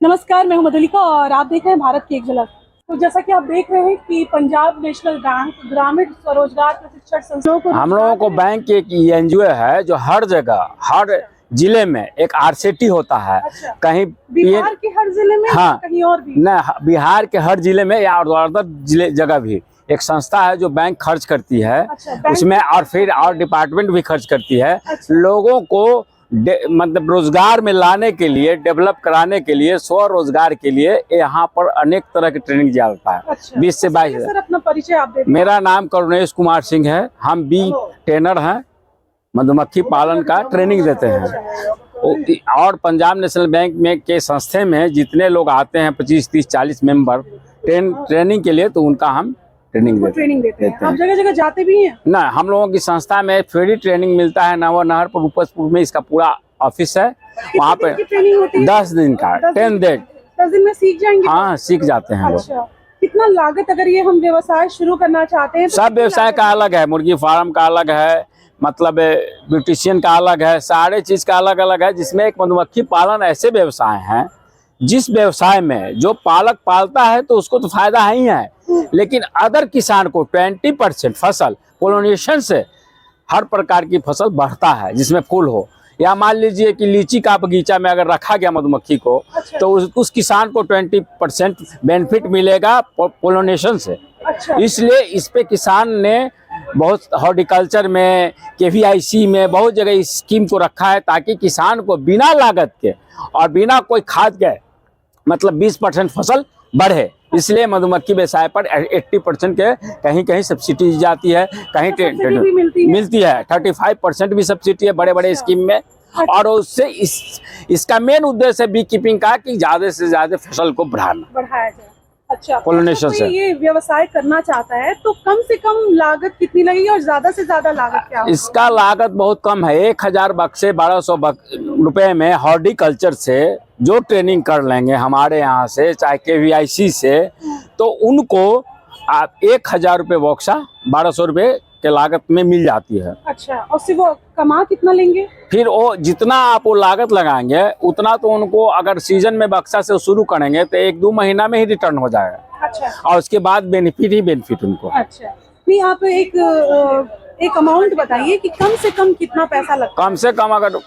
नमस्कार, मैं हूं मधुलिका और आप देख रहे हैं भारत की एक झलक। तो जैसा कि आप देख रहे हैं कि पंजाब नेशनल बैंक ग्रामीण स्वरोजगार प्रशिक्षण संस्थानों को हम लोगों को बैंक की एक एनजीओ है जो हर जगह हर जिले में एक आरसीटी होता है। अच्छा, कहीं बिहार के हर जिले में हाँ, कहीं और भी न बिहार के हर जिले में या अदर जिले जगह भी एक संस्था है जो बैंक खर्च करती है। अच्छा, उसमें और फिर और डिपार्टमेंट भी खर्च करती है। अच्छा, लोगों को मतलब रोजगार में लाने के लिए, डेवलप कराने के लिए, स्वरोजगार के लिए यहाँ पर अनेक तरह की ट्रेनिंग दिया जाता है। अच्छा, 20 से 22। सर अपना परिचय आप दे दें। मेरा नाम करुणेश कुमार सिंह है। हम बी ट्रेनर हैं, मधुमक्खी पालन का ट्रेनिंग देते हैं। और पंजाब नेशनल बैंक में के संस्थे में जितने लोग आते हैं 25, 30, 40 मेंबर ट्रेनिंग के लिए, तो उनका हम ट्रेनिंग देते हैं। आप जगह जगह जाते भी हैं? ना, हम लोगों की संस्था में फ्री ट्रेनिंग मिलता है। नवनहर पर उपसपुर में इसका पूरा ऑफिस है। वहाँ पे ट्रेनिंग होती है? 10 दिन का 10 डेज। 10 दिन में सीख जाएंगे? हाँ, सीख जाते हैं लोग। अच्छा, कितना लागत अगर ये हम व्यवसाय शुरू करना चाहते हैं तो सब व्यवसाय का अलग है। मुर्गी फार्म का अलग है, मतलब ब्यूटिशियन का अलग है, सारे चीज का अलग अलग है। जिसमें एक मधुमक्खी पालन ऐसे व्यवसाय हैं जिस व्यवसाय में जो पालक पालता है तो उसको तो फायदा ही है, लेकिन अदर किसान को 20% फसल पोलिनेशन से हर प्रकार की फसल बढ़ता है जिसमें फूल हो। या मान लीजिए कि लीची का बगीचा में अगर रखा गया मधुमक्खी को, अच्छा, तो उस किसान को 20% बेनिफिट मिलेगा पोलिनेशन से। अच्छा, इसलिए इस पे किसान ने बहुत हॉर्टिकल्चर में, केवीआईसी में बहुत जगह इस स्कीम को रखा है ताकि किसान को बिना लागत के और बिना कोई खाद के मतलब 20% फसल बढ़े। इसलिए मधुमक्खी व्यवसाय पर 80% के कहीं कहीं सब्सिडी जाती है, कहीं भी मिलती है। 35% भी सब्सिडी है बड़े बड़े स्कीम में। और उससे इसका मेन उद्देश्य है बी कीपिंग का, कि ज्यादा से ज्यादा फसल को बढ़ाया जाए। अच्छा, पोलिनेशन से ये व्यवसाय करना चाहता है तो कम से कम लागत कितनी लगेगी और ज्यादा से ज्यादा लागत क्या होगी? इसका लागत बहुत कम है। 1000 बक्से 1200 रुपए में हॉर्टिकल्चर से जो ट्रेनिंग कर लेंगे हमारे यहाँ से, चाहे केवीआईसी से, तो उनको आप 1000 रुपये बक्सा 1200 रुपये के लागत में मिल जाती है। अच्छा, और सिर्फ वो कमा कितना लेंगे? फिर वो जितना आप वो लागत लगाएंगे उतना तो उनको, अगर सीजन में बक्सा से शुरू करेंगे तो 1-2 महीना में ही रिटर्न हो जाएगा। अच्छा, और उसके बाद बेनिफिट ही बेनिफिट उनको। अच्छा, नहीं आप एक अमाउंट बताइए कि कम से कम कितना पैसा लगता है? कम से कम अगर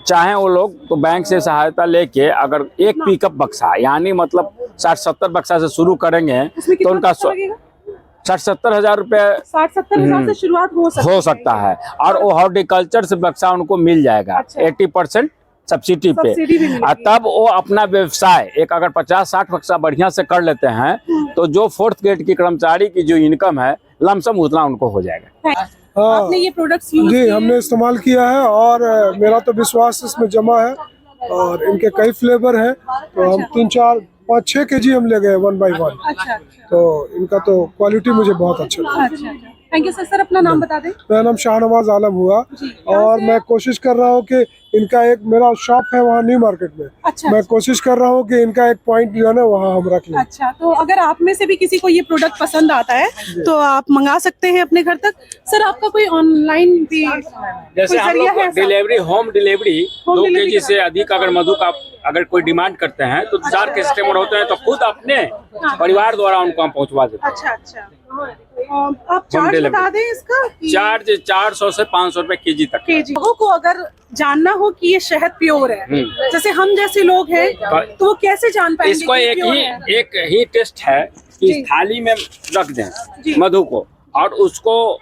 चाहें वो लोग तो बैंक से सहायता लेके अगर एक पिकअप बक्सा, यानी मतलब 60-70 बक्सा से शुरू करेंगे तो उनका 60-70 हजार रुपये 60-70 हजार से शुरुआत हो सकता है। और वो हॉर्टिकल्चर से बक्सा उनको मिल जाएगा। अच्छा, 80% सब्सिडी पे। और तब वो अपना व्यवसाय एक अगर 50-60 बक्सा बढ़िया से कर लेते हैं तो जो 4th ग्रेड की कर्मचारी की जो इनकम है लमसम उतना उनको हो जाएगा। आपने ये प्रोडक्ट्स जी हमने इस्तेमाल किया है और मेरा तो विश्वास इसमें जमा है। और इनके कई फ्लेवर हैं, तो हम 3-4-5-6 केजी हम ले गए 1 by 1। अच्छा, तो इनका तो क्वालिटी मुझे बहुत अच्छा लगा। अच्छा, थैंक यू सर। सर अपना नाम बता दें। मेरा नाम शाहनवाज आलम हुआ और मैं कोशिश कर रहा हूँ कि इनका एक मेरा शॉप है वहाँ न्यू मार्केट में। अच्छा, मैं कोशिश कर रहा हूँ कि इनका एक पॉइंट जो है ना वहाँ हम रख लें। अच्छा, तो अगर आप में से भी किसी को ये प्रोडक्ट पसंद आता है तो आप मंगा सकते हैं अपने घर तक। सर आपका कोई ऑनलाइन भी जैसे हम लोग डिलीवरी, होम डिलीवरी 2 केजी से अधिक अगर मधु का अगर कोई डिमांड करते हैं तो 4 कस्टमर होते हैं तो खुद अपने परिवार द्वारा उनको हम पहुंचवा देते हैं। अच्छा, अच्छा, आप चार्ज बता दें इसका? चार्ज 400 से 500 रुपए केजी तक। केजी। लोगों को अगर जानना हो कि ये शहद प्योर है, जैसे हम जैसे लोग हैं, तो वो कैसे जान पाएंगे? इसको एक ही टेस्ट है कि थाली में रख दें मधु को और उसको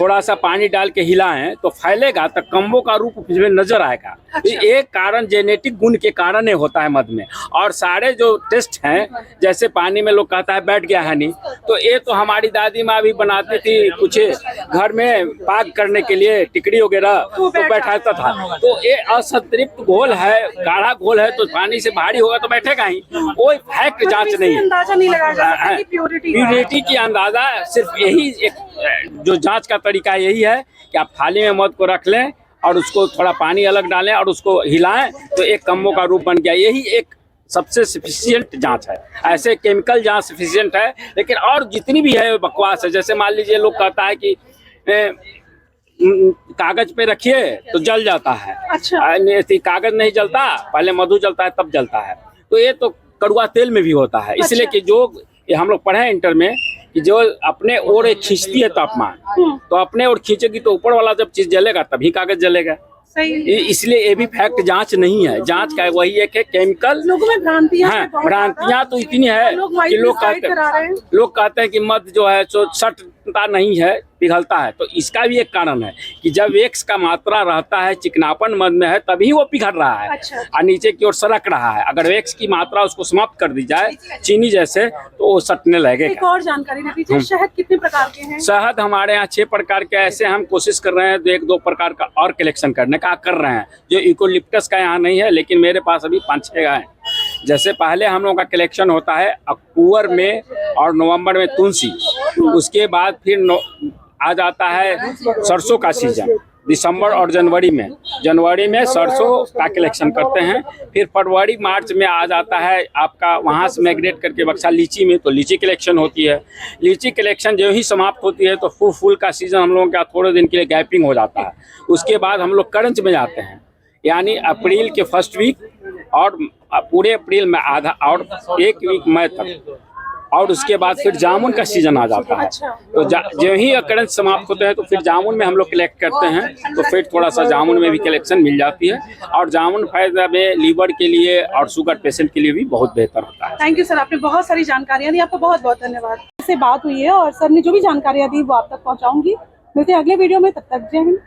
थोड़ा सा पानी डाल के हिलाएं तो फैलेगा, तो कम्बो का रूप उसमें नजर आएगा। अच्छा। एक कारण जेनेटिक गुण के कारण होता है मध में। और सारे जो टेस्ट हैं, जैसे पानी में लोग कहता है बैठ गया है नहीं, तो ये तो हमारी दादी माँ भी बनाती थी कुछ घर में पाक करने के लिए, टिकड़ी वगैरह तो बैठाता था। तो ये असंतृप्त घोल है, गाढ़ा घोल है, तो पानी से भारी होगा तो बैठेगा ही। कोई फैक्ट जांच नहीं है, अंदाजा नहीं लगाया जा सकता कि प्योरिटी की अंदाजा सिर्फ यही एक जो जांच का तरीका यही है कि आप थाली में मध को रख लें और उसको थोड़ा पानी अलग डालें और उसको हिलाएं तो एक कम्बो का रूप बन गया। यही एक सबसे सफिशिएंट जांच है। ऐसे केमिकल जांच सफिशिएंट है, लेकिन और जितनी भी है बकवास है। जैसे मान लीजिए लोग कहता है कि कागज पे रखिए तो जल जाता है। अच्छा, कागज नहीं जलता, पहले मधु जलता है तब जलता है। तो ये तो कड़वा तेल में भी होता है। इसलिए कि जो ये हम लोग पढ़े हैं इंटर में कि जो अपने ओर खींचती है तापमान, तो अपने ओर खींचेगी तो ऊपर वाला जब चीज जलेगा तभी कागज जलेगा। सही। इसलिए ये भी फैक्ट जांच नहीं है। जांच का वही एक है केमिकल। लोगों में भ्रांतियां हाँ, हैं बहुत भ्रांतियां ज्यादा। तो इतनी है कि लोग कहते हैं कि मध जो है सो सटता नहीं है, पिघलता है। तो इसका भी एक कारण है कि जब वैक्स का मात्रा रहता है, चिकनापन मध में है, तभी वो पिघल रहा है। अच्छा। और नीचे की ओर सरक रहा है। अगर वैक्स की मात्रा उसको समाप्त कर दी जाए चीनी जैसे, तो वो सटने एक लगेगा। और जानकारी दे दीजिए, शहद कितने प्रकार के हैं? शहद हमारे यहाँ 6 प्रकार के, ऐसे हम कोशिश कर रहे हैं तो 1-2 प्रकार का और कलेक्शन करने का कर रहे हैं, जो यूकेलिप्टस का यहाँ नहीं है, लेकिन मेरे पास अभी 5-6 हैं। जैसे पहले हम लोगों का कलेक्शन होता है अक्टूबर में और नवंबर में तुलसी, उसके बाद फिर आ जाता है सरसों का सीजन दिसंबर और जनवरी में सरसों का कलेक्शन करते हैं। फिर फरवरी मार्च में आ जाता है आपका वहाँ से माइग्रेट करके बक्सा लीची में, तो लीची कलेक्शन होती है। लीची कलेक्शन जो ही समाप्त होती है तो फूल का सीजन हम लोगों का थोड़े दिन के लिए गैपिंग हो जाता है। उसके बाद हम लोग करंच में जाते हैं, यानी अप्रैल के फर्स्ट वीक और पूरे अप्रैल में आधा और 1 वीक मई तक, और उसके बाद फिर जामुन का सीजन आ जाता है। तो जो ही करंच समाप्त होते हैं तो फिर जामुन में हम लोग कलेक्ट करते हैं, तो फिर थोड़ा सा जामुन में भी कलेक्शन मिल जाती है। और जामुन फायदा में लीवर के लिए और शुगर पेशेंट के लिए भी बहुत बेहतर होता है। थैंक यू सर, आपने बहुत सारी जानकारियां दी, आपका बहुत बहुत धन्यवाद। इससे बात हुई है और सर ने जो भी जानकारियां दी वो आप तक पहुंचाऊंगी। मिलते हैं अगले वीडियो में, तब तक जय हिंद।